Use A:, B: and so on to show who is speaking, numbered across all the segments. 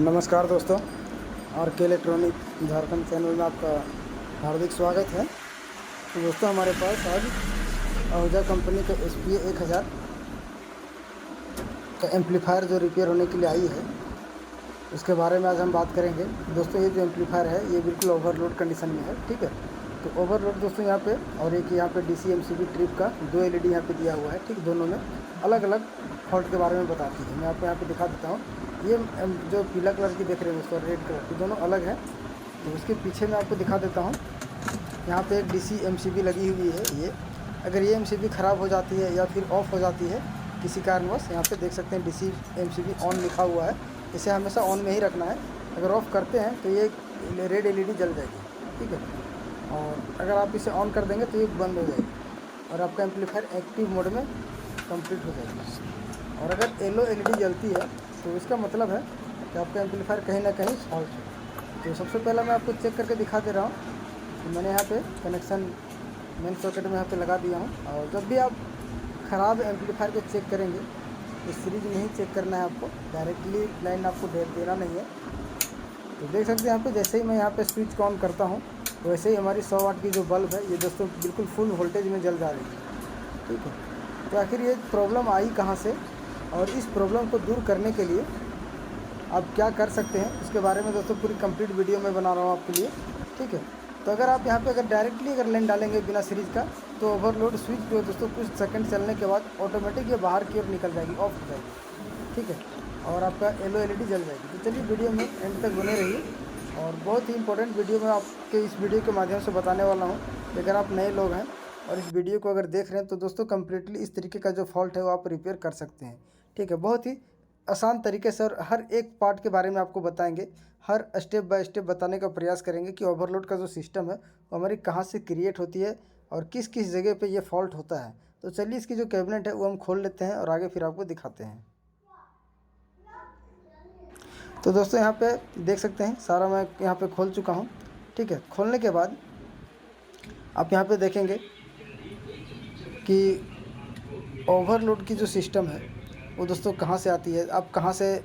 A: नमस्कार दोस्तों, आर के इलेक्ट्रॉनिक झारखंड चैनल में आपका हार्दिक स्वागत है। तो दोस्तों, हमारे पास आज आहूजा कंपनी का SPA 1000 का एम्पलीफायर जो रिपेयर होने के लिए आई है, उसके बारे में आज हम बात करेंगे। दोस्तों, ये जो एम्पलीफायर है ये बिल्कुल ओवरलोड कंडीशन में है, ठीक है। तो ओवरलोड दोस्तों यहाँ पे, और एक यहाँ पे DC MCB ट्रिप का 2 LED यहाँ पे दिया हुआ है, ठीक। दोनों में अलग अलग फॉल्ट के बारे में बताती है। मैं आपको यहाँ पे दिखा देता हूँ। ये जो पीला कलर की देख रहे हैं दोस्तों, रेड कलर की, दोनों अलग है। तो उसके पीछे मैं आपको दिखा देता हूँ। यहाँ पे एक DC MCB लगी हुई है। ये अगर ये MCB ख़राब हो जाती है या फिर ऑफ हो जाती है किसी कारणवश, यहाँ पे देख सकते हैं DC MCB ऑन लिखा हुआ है। इसे हमेशा ऑन में ही रखना है। अगर ऑफ़ करते हैं तो ये रेड LED जल जाएगी, ठीक है। और अगर आप इसे ऑन कर देंगे तो ये बंद हो जाएगी और आपका एम्पलीफायर एक्टिव मोड में कंप्लीट हो जाएगा। और अगर येलो LED जलती है तो इसका मतलब है कि आपका एम्पलीफायर कहीं ना कहीं फॉल्ट है। तो सबसे पहले मैं आपको चेक करके दिखा दे रहा हूँ कि मैंने यहाँ पे कनेक्शन मेन सॉकेट में यहाँ पे लगा दिया हूँ। और जब भी आप ख़राब एम्पलीफायर को चेक करेंगे तो सीरीज में ही चेक करना है आपको, डायरेक्टली लाइन आपको देना नहीं है। तो देख सकते हैं यहाँ पे, जैसे ही मैं यहाँ पे स्विच को ऑन करता हूँ वैसे ही हमारी 100 वाट की जो बल्ब है ये दोस्तों बिल्कुल फुल वोल्टेज में जल जा रही है, ठीक है। तो आखिर ये प्रॉब्लम आई कहाँ से, और इस प्रॉब्लम को दूर करने के लिए आप क्या कर सकते हैं, इसके बारे में दोस्तों पूरी कंप्लीट वीडियो में बना रहा हूँ आपके लिए, ठीक है। तो अगर आप यहाँ पे अगर डायरेक्टली अगर लाइन डालेंगे बिना सीरीज का, तो ओवरलोड स्विच जो है दोस्तों कुछ सेकंड चलने के बाद ऑटोमेटिक ये बाहर की ओर निकल जाएगी, ऑफ हो जाएगी, ठीक है। और आपका येलो LED जल जाएगी। तो चलिए वीडियो में एंड तक बने रहिए। और बहुत ही इंपॉर्टेंट वीडियो मैं आपके इस वीडियो के माध्यम से बताने वाला हूँ कि अगर आप नए लोग हैं और इस वीडियो को अगर देख रहे हैं तो दोस्तों कम्प्लीटली इस तरीके का जो फॉल्ट है वो आप रिपेयर कर सकते हैं, ठीक है। बहुत ही आसान तरीके से और हर एक पार्ट के बारे में आपको बताएंगे, हर स्टेप बाय स्टेप बताने का प्रयास करेंगे कि ओवरलोड का जो सिस्टम है वो हमारी कहाँ से क्रिएट होती है और किस किस जगह पे ये फॉल्ट होता है। तो चलिए इसकी जो कैबिनेट है वो हम खोल लेते हैं और आगे फिर आपको दिखाते हैं। तो दोस्तों यहाँ पे देख सकते हैं सारा मैं यहाँ पे खोल चुका हूँ, ठीक है। खोलने के बाद आप यहाँ पे देखेंगे कि ओवरलोड की जो सिस्टम है वो दोस्तों कहाँ से आती है, आप कहाँ से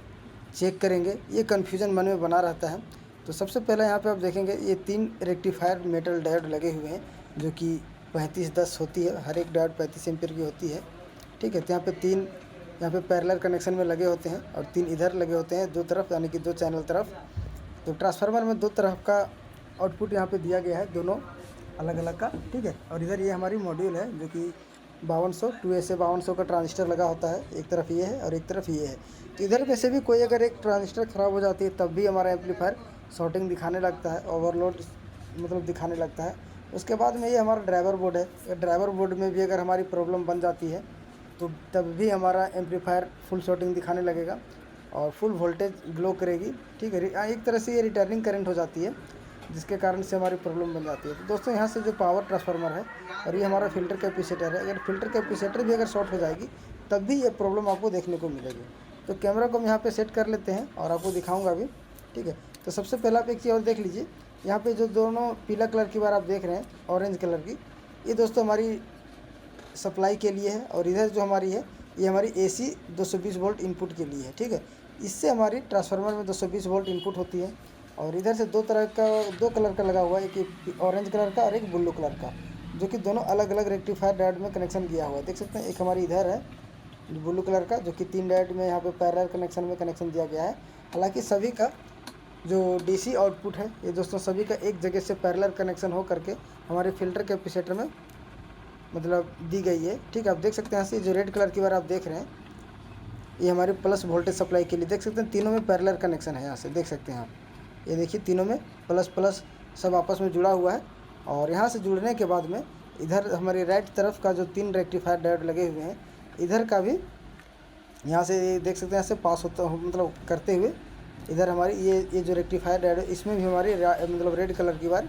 A: चेक करेंगे, ये कन्फ्यूज़न मन में बना रहता है। तो सबसे पहले यहाँ पे आप देखेंगे ये 3 रेक्टिफायर मेटल डायोड लगे हुए हैं जो कि 3510 होती है। हर एक डायोड 35 एम्पीयर की होती है, ठीक है। तो यहाँ पे 3 यहाँ पे पैरेलल कनेक्शन में लगे होते हैं और 3 इधर लगे होते हैं, 2 तरफ, यानी कि 2 चैनल तरफ। तो ट्रांसफार्मर में 2 तरफ का आउटपुट यहाँ पे दिया गया है, दोनों अलग अलग का, ठीक है। और इधर ये हमारी मॉड्यूल है जो कि 5200 2SA 5200 का ट्रांजिस्टर लगा होता है। एक तरफ ये है और एक तरफ ये है। तो इधर में से भी कोई अगर एक ट्रांजिस्टर ख़राब हो जाती है तब भी हमारा एम्पलीफायर शॉर्टिंग दिखाने लगता है, ओवरलोड मतलब दिखाने लगता है। उसके बाद में ये हमारा ड्राइवर बोर्ड है। ड्राइवर बोर्ड में भी अगर हमारी प्रॉब्लम बन जाती है तो तब भी हमारा एम्पलीफायर फुल शॉर्टिंग दिखाने लगेगा और फुल वोल्टेज ग्लो करेगी, ठीक है। एक तरह से ये रिटर्निंग करंट हो जाती है जिसके कारण से हमारी प्रॉब्लम बन जाती है। तो दोस्तों यहाँ से जो पावर ट्रांसफार्मर है और ये हमारा फ़िल्टर कैपेसिटर है, अगर फ़िल्टर कैपेसिटर भी अगर शॉर्ट हो जाएगी तब भी ये प्रॉब्लम आपको देखने को मिलेगी। तो कैमरा को हम यहाँ पे सेट कर लेते हैं और आपको दिखाऊंगा अभी, ठीक है। तो सबसे पहले आप एक चीज़ और देख लीजिए, यहाँ पे जो दोनों पीला कलर की बार आप देख रहे हैं, ऑरेंज कलर की, ये दोस्तों हमारी सप्लाई के लिए है। और इधर जो हमारी है ये हमारी AC 220 वोल्ट इनपुट के लिए है, ठीक है। इससे हमारी ट्रांसफार्मर में 220 वोल्ट इनपुट होती है। और इधर से 2 कलर का लगा हुआ है, एक ऑरेंज कलर का और एक ब्लू कलर का, जो कि दोनों अलग अलग रेक्टिफायर डायोड में कनेक्शन किया हुआ है। देख सकते हैं एक हमारी इधर है ब्लू कलर का जो कि 3 डायोड में यहाँ पे पैरेलल कनेक्शन में कनेक्शन दिया गया है। हालांकि सभी का जो DC आउटपुट है ये दोस्तों सभी का एक जगह से पैरेलल कनेक्शन हो करके हमारे फ़िल्टर कैपेसिटर में मतलब दी गई है, ठीक है। आप देख सकते हैं यहाँ से जो रेड कलर की बार आप देख रहे हैं ये हमारे प्लस वोल्टेज सप्लाई के लिए, देख सकते हैं तीनों में पैरेलल कनेक्शन है। यहाँ से देख सकते हैं आप, ये देखिए तीनों में प्लस प्लस सब आपस में जुड़ा हुआ है। और यहाँ से जुड़ने के बाद में इधर हमारी राइट तरफ का जो 3 रेक्टिफायर डायोड लगे हुए हैं, इधर का भी यहाँ से देख सकते हैं यहाँ से पास होता मतलब करते हुए इधर हमारी ये जो रेक्टिफायर डायोड है इसमें भी हमारी मतलब रेड कलर की वायर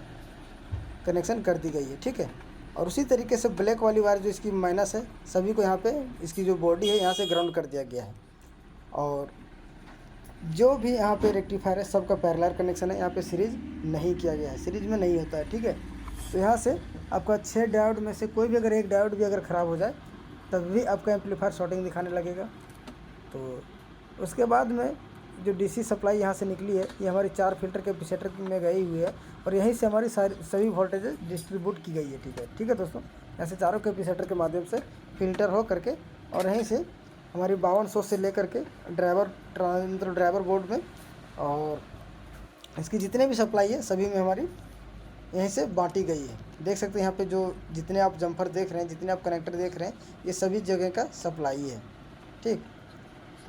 A: कनेक्शन कर दी गई है, ठीक है। और उसी तरीके से ब्लैक वाली वायर जो इसकी माइनस है सभी को यहाँ पे इसकी जो बॉडी है यहाँ से ग्राउंड कर दिया गया है। और जो भी यहाँ पे रेक्टिफायर है सबका पैरेलल कनेक्शन है, यहाँ पे सीरीज नहीं किया गया है, सीरीज में नहीं होता है, ठीक है। तो यहाँ से आपका 6 डायोड में से कोई भी अगर एक डायोड भी अगर ख़राब हो जाए तब भी आपका एम्पलीफायर शॉर्टिंग दिखाने लगेगा। तो उसके बाद में जो डीसी सप्लाई यहाँ से निकली है ये हमारी 4 फिल्टर कैपेसिटर में गई हुई है और यहीं से हमारी सारी सभी वोल्टेज डिस्ट्रीब्यूट की गई है। ठीक है दोस्तों, ऐसे चारों कैपेसिटर के माध्यम से फिल्टर हो करके और यहीं से हमारी 5200 से लेकर के मतलब ड्राइवर बोर्ड में और इसकी जितने भी सप्लाई है सभी में हमारी यहीं से बांटी गई है। देख सकते हैं यहाँ पे जो जितने आप जम्पर देख रहे हैं, जितने आप कनेक्टर देख रहे हैं, ये सभी जगह का सप्लाई है। ठीक,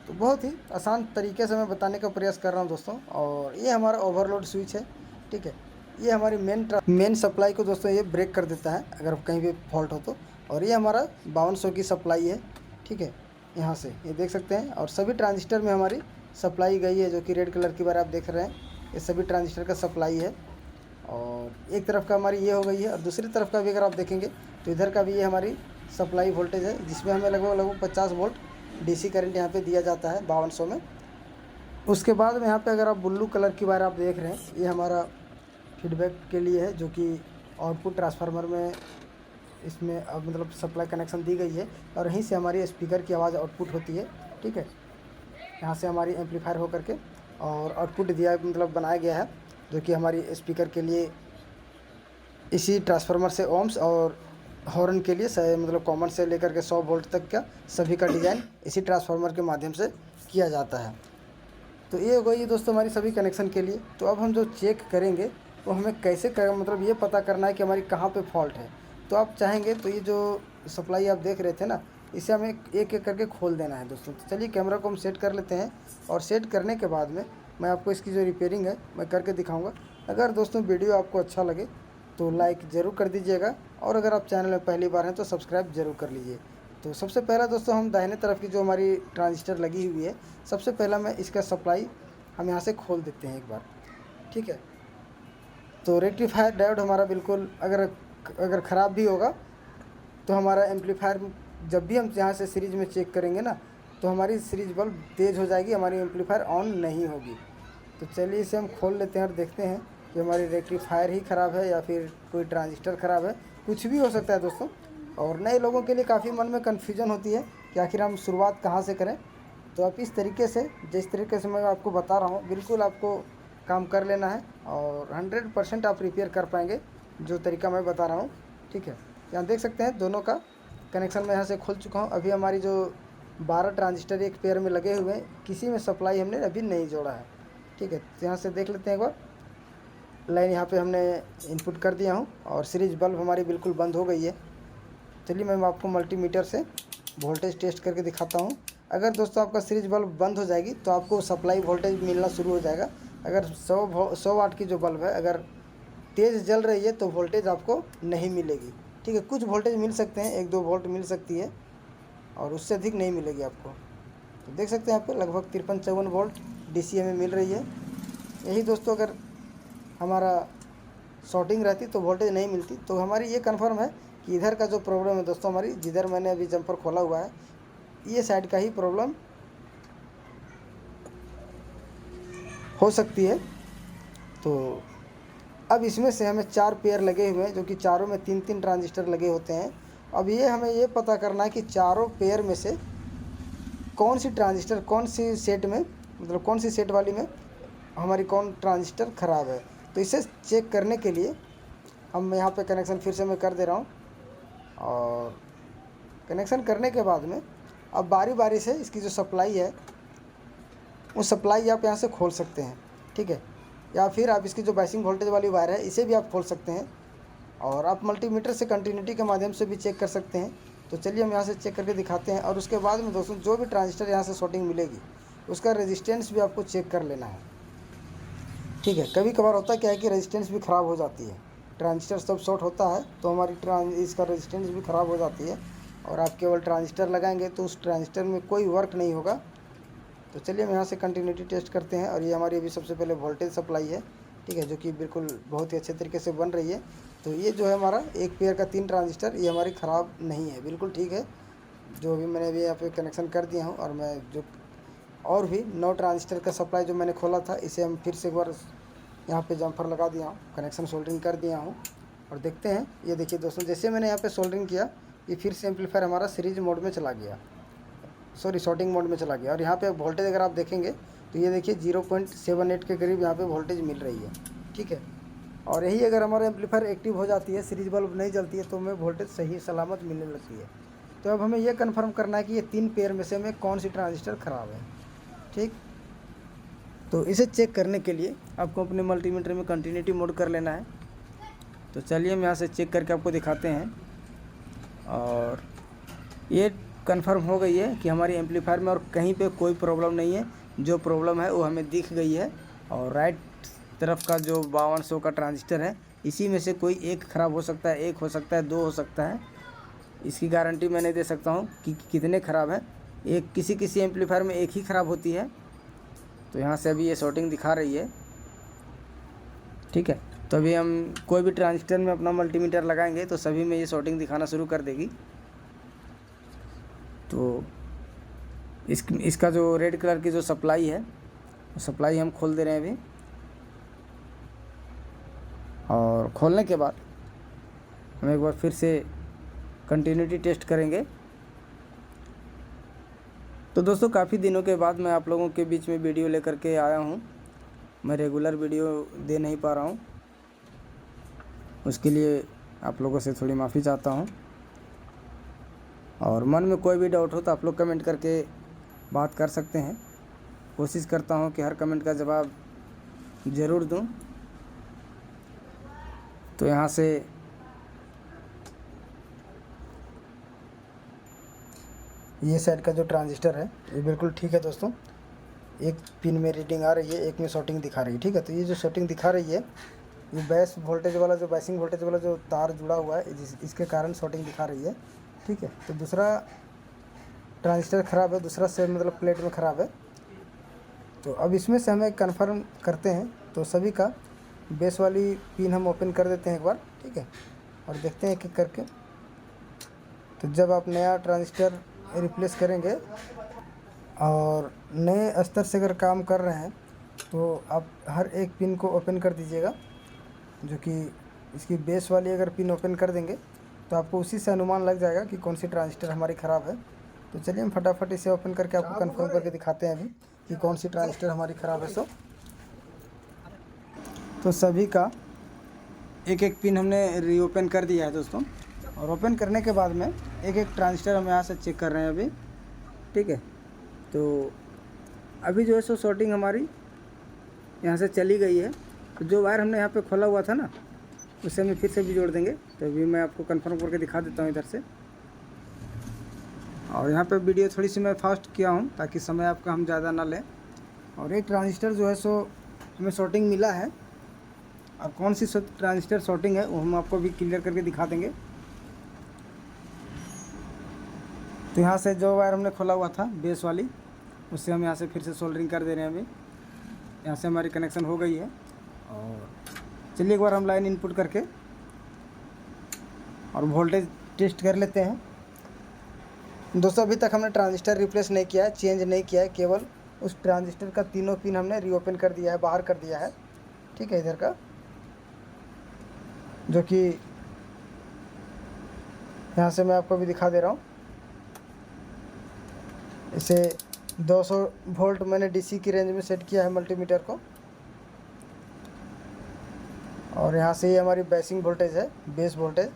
A: तो बहुत ही आसान तरीके से मैं बताने का प्रयास कर रहा हूँ दोस्तों। और ये हमारा ओवरलोड स्विच है। ठीक है, ये हमारी मेन सप्लाई को दोस्तों ये ब्रेक कर देता है अगर कहीं भी फॉल्ट हो तो। और ये हमारा 5200 की सप्लाई है। ठीक है, यहाँ से ये देख सकते हैं और सभी ट्रांजिस्टर में हमारी सप्लाई गई है, जो कि रेड कलर की बार आप देख रहे हैं, ये सभी ट्रांजिस्टर का सप्लाई है। और एक तरफ का हमारी ये हो गई है और दूसरी तरफ का भी अगर आप देखेंगे तो इधर का भी ये हमारी सप्लाई वोल्टेज है, जिसमें हमें लगभग 50 वोल्ट डीसी करंट यहाँ पे दिया जाता है 5200 में। उसके बाद में यहाँ पे अगर आप ब्लू कलर की वायर आप देख रहे हैं, ये हमारा फीडबैक के लिए है, जो कि आउटपुट ट्रांसफार्मर में इसमें अब मतलब सप्लाई कनेक्शन दी गई है और यहीं से हमारी स्पीकर की आवाज़ आउटपुट होती है। ठीक है, यहाँ से हमारी एम्पलीफायर हो करके और आउटपुट दिया मतलब बनाया गया है, जो कि हमारी स्पीकर के लिए इसी ट्रांसफार्मर से ओम्स और हॉर्न के लिए मतलब कॉमन से लेकर के 100 वोल्ट तक का सभी का डिज़ाइन इसी ट्रांसफार्मर के माध्यम से किया जाता है। तो ये हो गई दोस्तों हमारी सभी कनेक्शन के लिए। तो अब हम जो चेक करेंगे तो हमें कैसे मतलब ये पता करना है कि हमारी कहाँ पे फॉल्ट है। तो आप चाहेंगे तो ये जो सप्लाई आप देख रहे थे ना, इसे हमें एक एक करके खोल देना है दोस्तों। तो चलिए कैमरा को हम सेट कर लेते हैं और सेट करने के बाद में मैं आपको इसकी जो रिपेयरिंग है मैं करके दिखाऊंगा। अगर दोस्तों वीडियो आपको अच्छा लगे तो लाइक ज़रूर कर दीजिएगा और अगर आप चैनल में पहली बार हैं तो सब्सक्राइब ज़रूर कर लीजिए। तो सबसे पहला दोस्तों हम दाहिने तरफ की जो हमारी ट्रांजिस्टर लगी हुई है, सबसे पहला मैं इसका सप्लाई हम यहाँ से खोल देते हैं एक बार। ठीक है, तो रेक्टिफायर डायोड हमारा बिल्कुल अगर ख़राब भी होगा तो हमारा एम्पलीफायर जब भी हम यहाँ से सीरीज में चेक करेंगे ना तो हमारी सीरीज बल्ब तेज़ हो जाएगी, हमारी एम्पलीफायर ऑन नहीं होगी। तो चलिए इसे हम खोल लेते हैं और देखते हैं कि हमारी रेक्टिफायर ही ख़राब है या फिर कोई ट्रांजिस्टर ख़राब है, कुछ भी हो सकता है दोस्तों। और नए लोगों के लिए काफ़ी मन में कन्फ्यूजन होती है कि आखिर हम शुरुआत कहाँ से करें। तो आप इस तरीके से जिस तरीके से मैं आपको बता रहा हूँ बिल्कुल आपको काम कर लेना है और 100% आप रिपेयर कर पाएंगे जो तरीका मैं बता रहा हूँ। ठीक है, यहाँ देख सकते हैं दोनों का कनेक्शन मैं यहाँ से खोल चुका हूँ। अभी हमारी जो 12 ट्रांजिस्टर एक पेयर में लगे हुए हैं, किसी में सप्लाई हमने अभी नहीं जोड़ा है। ठीक है, तो यहाँ से देख लेते हैं एक बार। लाइन यहाँ पे हमने इनपुट कर दिया हूँ और सीरीज बल्ब हमारी बिल्कुल बंद हो गई है। चलिए मैं आपको मल्टीमीटर से वोल्टेज टेस्ट करके दिखाता हूँ। अगर दोस्तों आपका सीरीज बल्ब बंद हो जाएगी तो आपको सप्लाई वोल्टेज मिलना शुरू हो जाएगा। अगर 100 वाट की जो बल्ब है अगर तेज़ जल रही है तो वोल्टेज आपको नहीं मिलेगी। ठीक है, कुछ वोल्टेज मिल सकते हैं, 1-2 वोल्ट मिल सकती है और उससे अधिक नहीं मिलेगी आपको। तो देख सकते हैं यहाँ पे लगभग 53-54 वोल्ट डीसी में मिल रही है। यही दोस्तों अगर हमारा शॉर्टिंग रहती तो वोल्टेज नहीं मिलती। तो हमारी ये कंफर्म है कि इधर का जो प्रॉब्लम है दोस्तों, हमारी जिधर मैंने अभी जंपर खोला हुआ है ये साइड का ही प्रॉब्लम हो सकती है। तो अब इसमें से हमें 4 पेयर लगे हुए हैं, जो कि चारों में 3-3 ट्रांजिस्टर लगे होते हैं। अब ये हमें ये पता करना है कि चारों पेयर में से कौन सी ट्रांजिस्टर कौन सी सेट में मतलब कौन सी सेट वाली में हमारी कौन ट्रांजिस्टर ख़राब है। तो इसे चेक करने के लिए हम यहाँ पे कनेक्शन फिर से मैं कर दे रहा हूँ और कनेक्शन करने के बाद में अब बारी बारी से इसकी जो सप्लाई है वो सप्लाई आप यहाँ से खोल सकते हैं। ठीक है, या फिर आप इसकी जो बाइसिंग वोल्टेज वाली वायर है इसे भी आप खोल सकते हैं और आप मल्टीमीटर से कंटिन्यूटी के माध्यम से भी चेक कर सकते हैं। तो चलिए हम यहाँ से चेक करके दिखाते हैं और उसके बाद में दोस्तों जो भी ट्रांजिस्टर यहाँ से शॉर्टिंग मिलेगी उसका रेजिस्टेंस भी आपको चेक कर लेना है। ठीक है, कभी कभार होता क्या है कि रेजिस्टेंस भी ख़राब हो जाती है, ट्रांजिस्टर सब शॉर्ट होता है तो हमारी इसका रेजिस्टेंस भी ख़राब हो जाती है और आप केवल ट्रांजिस्टर लगाएंगे तो उस ट्रांजिस्टर में कोई वर्क नहीं होगा। तो चलिए हम यहाँ से कंटिन्यूटी टेस्ट करते हैं और ये हमारी अभी सबसे पहले वोल्टेज सप्लाई है। ठीक है, जो कि बिल्कुल बहुत ही अच्छे तरीके से बन रही है। तो ये जो है हमारा एक पेयर का 3 ट्रांजिस्टर ये हमारी ख़राब नहीं है, बिल्कुल ठीक है। जो भी मैंने अभी यहाँ पे कनेक्शन कर दिया हूँ और मैं जो और भी 9 ट्रांजिस्टर का सप्लाई जो मैंने खोला था इसे हम फिर से एक बार यहाँ पे जम्पर लगा दिया हूँ, कनेक्शन सोल्डरिंग कर दिया हूँ और देखते हैं। ये देखिए दोस्तों, जैसे मैंने यहाँ पे सोल्डरिंग किया ये फिर से एम्पलीफायर हमारा सीरीज मोड में चला गया, सॉरी शॉर्टिंग मोड में चला गया। और यहाँ पे वोल्टेज अगर आप देखेंगे तो ये देखिए 0.78 के करीब यहाँ पे वोल्टेज मिल रही है, ठीक है। और यही अगर हमारा एम्पलीफायर एक्टिव हो जाती है, सीरीज बल्ब नहीं जलती है, तो हमें वोल्टेज सही सलामत मिलने लगती है। तो अब हमें यह कन्फर्म करना है कि ये 3 पेयर में से हमें कौन सी ट्रांजिस्टर ख़राब है, ठीक। तो इसे चेक करने के लिए आपको अपने मल्टीमीटर में कंटिन्यूटी मोड कर लेना है। तो चलिए हम यहाँ से चेक करके आपको दिखाते हैं। और ये कंफर्म हो गई है कि हमारी एम्पलीफायर में और कहीं पे कोई प्रॉब्लम नहीं है। जो प्रॉब्लम है वो हमें दिख गई है। और राइट तरफ का जो 5200 का ट्रांजिस्टर है, इसी में से कोई एक ख़राब हो सकता है, एक हो सकता है, 2 हो सकता है। इसकी गारंटी मैं नहीं दे सकता हूँ कि कितने ख़राब हैं। एक किसी एम्पलीफायर में एक ही ख़राब होती है। तो यहाँ से अभी ये शॉर्टिंग दिखा रही है, ठीक है। तो अभी हम कोई भी ट्रांजिस्टर में अपना मल्टीमीटर लगाएंगे तो सभी में ये शॉर्टिंग दिखाना शुरू कर देगी। तो इसका जो रेड कलर की जो सप्लाई है, सप्लाई हम खोल दे रहे हैं अभी। और खोलने के बाद हम एक बार फिर से कंटिन्यूटी टेस्ट करेंगे। तो दोस्तों, काफ़ी दिनों के बाद मैं आप लोगों के बीच में वीडियो लेकर के आया हूँ। मैं रेगुलर वीडियो दे नहीं पा रहा हूँ, उसके लिए आप लोगों से थोड़ी माफ़ी चाहता हूँ। और मन में कोई भी डाउट हो तो आप लोग कमेंट करके बात कर सकते हैं। कोशिश करता हूँ कि हर कमेंट का जवाब ज़रूर दूँ। तो यहाँ से ये साइड का जो ट्रांजिस्टर है ये बिल्कुल ठीक है दोस्तों। एक पिन में रीडिंग आ रही है, एक में शॉर्टिंग दिखा रही है, ठीक है। तो ये जो शॉर्टिंग दिखा रही है, ये बेस वोल्टेज वाला जो बेसिंग वोल्टेज वाला जो तार जुड़ा हुआ है, इसके कारण शॉर्टिंग दिखा रही है, ठीक है। तो दूसरा ट्रांजिस्टर ख़राब है, दूसरा से मतलब प्लेट में ख़राब है। तो अब इसमें से हमें कन्फर्म करते हैं। तो सभी का बेस वाली पिन हम ओपन कर देते हैं एक बार, ठीक है। और देखते हैं एक-एक करके। तो जब आप नया ट्रांजिस्टर रिप्लेस करेंगे और नए स्तर से अगर काम कर रहे हैं तो आप हर एक पिन को ओपन कर दीजिएगा। जो कि इसकी बेस वाली अगर पिन ओपन कर देंगे तो आपको उसी से अनुमान लग जाएगा कि कौन सी ट्रांजिस्टर हमारी ख़राब है। तो चलिए हम फटाफट इसे ओपन करके आपको कंफर्म करके दिखाते हैं अभी कि कौन सी ट्रांजिस्टर हमारी ख़राब है। तो सभी का एक एक पिन हमने रीओपन कर दिया है दोस्तों। और ओपन करने के बाद में एक एक ट्रांजिस्टर हम यहाँ से चेक कर रहे हैं अभी, ठीक है। तो अभी जो है सो शॉर्टिंग हमारी यहाँ से चली गई है। तो जो वायर हमने यहाँ पे खोला हुआ था ना, उसे हम फिर से भी जोड़ देंगे। तो अभी मैं आपको कंफर्म करके दिखा देता हूँ इधर से। और यहाँ पे वीडियो थोड़ी सी मैं फास्ट किया हूँ ताकि समय आपका हम ज़्यादा ना लें। और एक ट्रांजिस्टर जो है सो हमें शॉर्टिंग मिला है। अब कौन सी ट्रांजिस्टर शॉर्टिंग है वो हम आपको भी क्लियर करके दिखा देंगे। तो यहाँ से जो वायर हमने खोला हुआ था बेस वाली, उससे हम यहाँ से फिर से सोल्डरिंग कर दे रहे हैं अभी। यहाँ से हमारी कनेक्शन हो गई है। और चलिए एक बार हम लाइन इनपुट करके और वोल्टेज टेस्ट कर लेते हैं। दोस्तों, अभी तक हमने ट्रांजिस्टर रिप्लेस नहीं किया है, चेंज नहीं किया है, केवल उस ट्रांजिस्टर का तीनों पिन हमने रीओपन कर दिया है, बाहर कर दिया है, ठीक है। इधर का जो कि यहाँ से मैं आपको भी दिखा दे रहा हूँ। इसे 200 वोल्ट मैंने डीसी की रेंज में सेट किया है मल्टीमीटर को। और यहाँ से ये हमारी बेसिंग वोल्टेज है, बेस वोल्टेज।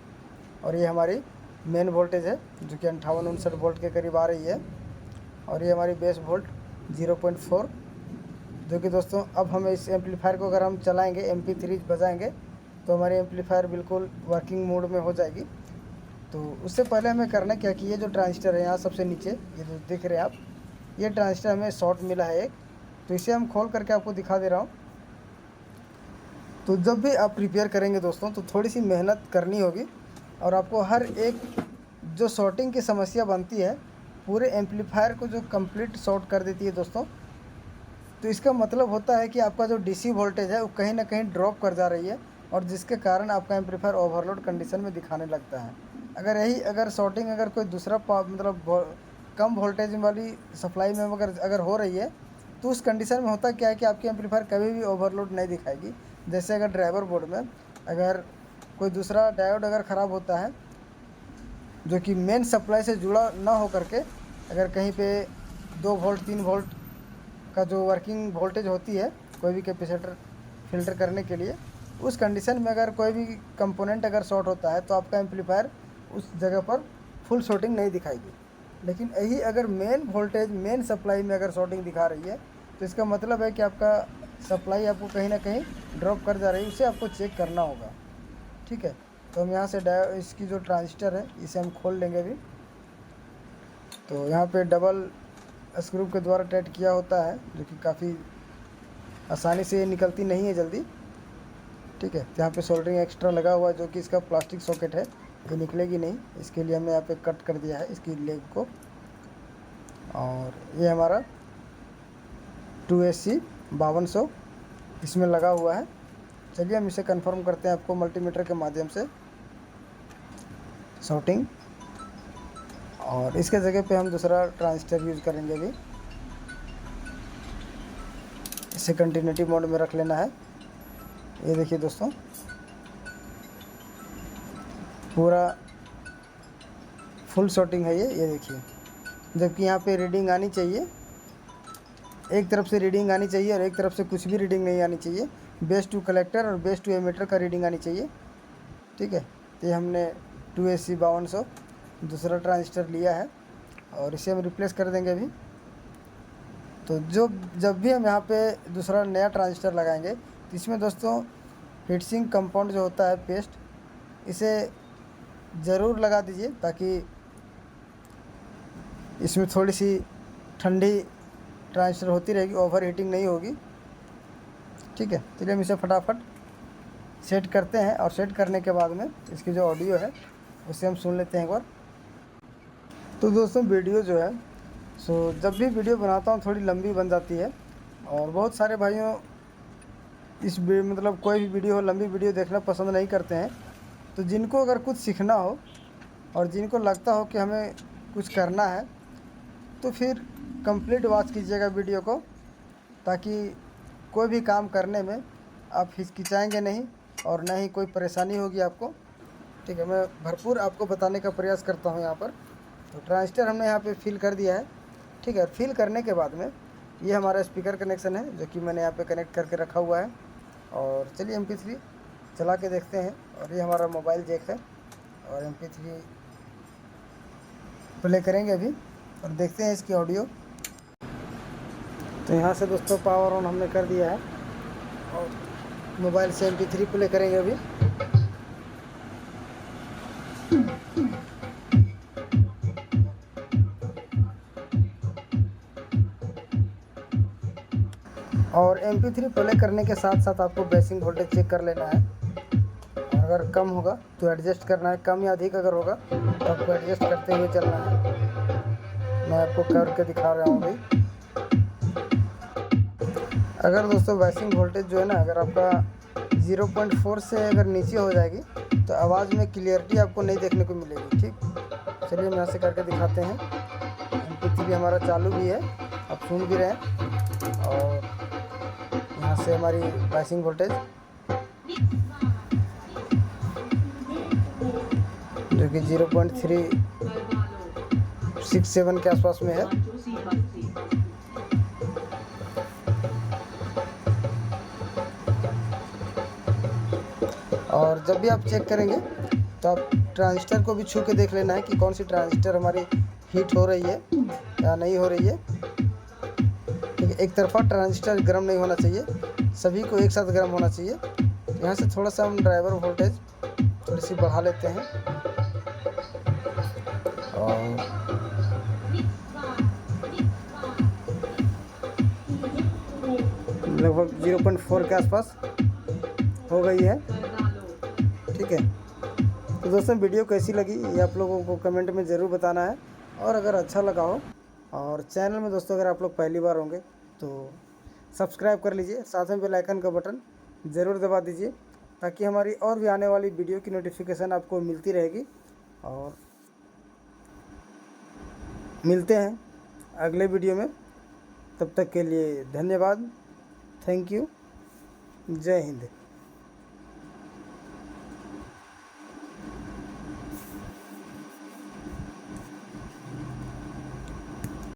A: और ये हमारी मेन वोल्टेज है जो कि 58-59 वोल्ट के करीब आ रही है। और ये हमारी बेस वोल्ट 0.4, जो कि दोस्तों अब हमें इस एम्पलीफायर को अगर हम चलाएंगे, MP3 बजाएंगे, तो हमारी एम्पलीफायर बिल्कुल वर्किंग मोड में हो जाएगी। तो उससे पहले हमें करना क्या कि ये जो ट्रांजिस्टर है यहाँ सबसे नीचे, ये जो देख रहे हैं आप, ये ट्रांजिस्टर हमें शॉर्ट मिला है एक। तो इसे हम खोल करके आपको दिखा दे रहा हूँ। तो जब भी आप प्रिपेयर करेंगे दोस्तों, तो थोड़ी सी मेहनत करनी होगी। और आपको हर एक जो शॉर्टिंग की समस्या बनती है, पूरे एम्पलीफायर को जो कंप्लीट शॉर्ट कर देती है दोस्तों, तो इसका मतलब होता है कि आपका जो डीसी वोल्टेज है वो कहीं ना कहीं ड्रॉप कर जा रही है, और जिसके कारण आपका एम्पलीफायर ओवरलोड कंडीशन में दिखाने लगता है। अगर शॉर्टिंग अगर कोई दूसरा मतलब कम वोल्टेज वाली सप्लाई में अगर हो रही है, तो उस कंडीशन में होता क्या है कि आपकी एम्पलीफायर कभी भी ओवरलोड नहीं दिखाएगी। जैसे अगर ड्राइवर बोर्ड में अगर कोई दूसरा डायोड अगर ख़राब होता है जो कि मेन सप्लाई से जुड़ा ना हो करके, अगर कहीं पे 2 वोल्ट 3 वोल्ट का जो वर्किंग वोल्टेज होती है कोई भी कैपेसिटर फ़िल्टर करने के लिए, उस कंडीशन में अगर कोई भी कंपोनेंट अगर शॉर्ट होता है तो आपका एम्पलीफायर उस जगह पर फुल शॉर्टिंग नहीं दिखाएगी। लेकिन यही अगर मेन वोल्टेज मेन सप्लाई में अगर शॉर्टिंग दिखा रही है तो इसका मतलब है कि आपका सप्लाई आपको कहीं ना कहीं ड्रॉप कर जा रही है, उसे आपको चेक करना होगा। ठीक है, तो हम यहाँ से इसकी जो ट्रांजिस्टर है इसे हम खोल लेंगे अभी। तो यहाँ पे डबल स्क्रू के द्वारा टाइट किया होता है, जो कि काफ़ी आसानी से निकलती नहीं है जल्दी। ठीक है, तो यहाँ पे सोल्डरिंग एक्स्ट्रा लगा हुआ है, जो कि इसका प्लास्टिक सॉकेट है, ये निकलेगी नहीं, इसके लिए हमने यहाँ पे कट कर दिया है इसकी लेग को। और ये हमारा 2SC 5200 इसमें लगा हुआ है। चलिए हम इसे कंफर्म करते हैं आपको मल्टीमीटर के माध्यम से शॉर्टिंग। और इसके जगह पे हम दूसरा ट्रांजिस्टर यूज़ करेंगे अभी। इसे कंटिन्यूटी मोड में रख लेना है। ये देखिए दोस्तों, पूरा फुल शॉर्टिंग है ये देखिए। जबकि यहाँ पे रीडिंग आनी चाहिए, एक तरफ से रीडिंग आनी चाहिए और एक तरफ से कुछ भी रीडिंग नहीं आनी चाहिए। बेस टू कलेक्टर और बेस टू एमीटर का रीडिंग आनी चाहिए। ठीक है, तो ये हमने 2SC 5200 दूसरा ट्रांजिस्टर लिया है और इसे हम रिप्लेस कर देंगे अभी। तो जब भी हम यहाँ पे दूसरा नया ट्रांजिस्टर लगाएंगे तो इसमें दोस्तों हीटसिंक कंपाउंड जो होता है पेस्ट, इसे ज़रूर लगा दीजिए ताकि इसमें थोड़ी सी ठंडी ट्रांजिस्टर होती रहेगी, ओवर हीटिंग नहीं होगी। ठीक है, चलिए हम इसे फटाफट सेट करते हैं और सेट करने के बाद में इसकी जो ऑडियो है उसे हम सुन लेते हैं एक बार। तो दोस्तों वीडियो जो है जब भी वीडियो बनाता हूँ थोड़ी लंबी बन जाती है और बहुत सारे भाइयों मतलब कोई भी वीडियो हो लंबी वीडियो देखना पसंद नहीं करते हैं। तो जिनको अगर कुछ सीखना हो और जिनको लगता हो कि हमें कुछ करना है तो फिर कंप्लीट वॉच कीजिएगा वीडियो को, ताकि कोई भी काम करने में आप हिचकिचाएंगे नहीं और ना ही कोई परेशानी होगी आपको। ठीक है, मैं भरपूर आपको बताने का प्रयास करता हूँ यहाँ पर। तो ट्रांजिस्टर हमने यहाँ पे फिल कर दिया है। ठीक है, फिल करने के बाद में ये हमारा स्पीकर कनेक्शन है जो कि मैंने यहाँ पे कनेक्ट करके रखा हुआ है। और चलिए MP3 चला के देखते हैं। और ये हमारा मोबाइल जैक है और MP3 प्ले करेंगे अभी और देखते हैं इसकी ऑडियो। तो यहाँ से दोस्तों पावर ऑन हमने कर दिया है और मोबाइल से MP3 प्ले करेंगे अभी। और MP3 प्ले करने के साथ साथ आपको बेसिंग वोल्टेज चेक कर लेना है। और अगर कम होगा तो एडजस्ट करना है, कम या अधिक अगर होगा तो आपको एडजस्ट करते हुए चलना है। मैं आपको करके दिखा रहा हूँ भाई। अगर दोस्तों बेसिंग वोल्टेज जो है ना, अगर आपका 0.4 से अगर नीचे हो जाएगी तो आवाज़ में क्लियरिटी आपको नहीं देखने को मिलेगी। ठीक, चलिए हम यहाँ से करके दिखाते हैं। MP3 हमारा चालू भी है, आप सुन भी रहे हैं। और यहाँ से हमारी बेसिंग वोल्टेज जो कि 0.367 के आसपास में है। और जब भी आप चेक करेंगे तो आप ट्रांजिस्टर को भी छू के देख लेना है कि कौन सी ट्रांजिस्टर हमारी हीट हो रही है या नहीं हो रही है। ठीक है, एक तरफा ट्रांजिस्टर गर्म नहीं होना चाहिए, सभी को एक साथ गर्म होना चाहिए। यहाँ से थोड़ा सा हम ड्राइवर वोल्टेज थोड़ी सी बढ़ा लेते हैं और लगभग 0.4 के आसपास हो गई है। ठीक है, तो दोस्तों वीडियो कैसी लगी ये आप लोगों को कमेंट में ज़रूर बताना है। और अगर अच्छा लगा हो और चैनल में दोस्तों अगर आप लोग पहली बार होंगे तो सब्सक्राइब कर लीजिए, साथ में बेल आइकन का बटन ज़रूर दबा दीजिए ताकि हमारी और भी आने वाली वीडियो की नोटिफिकेशन आपको मिलती रहेगी। और मिलते हैं अगले वीडियो में, तब तक के लिए धन्यवाद। थैंक यू, जय हिंद।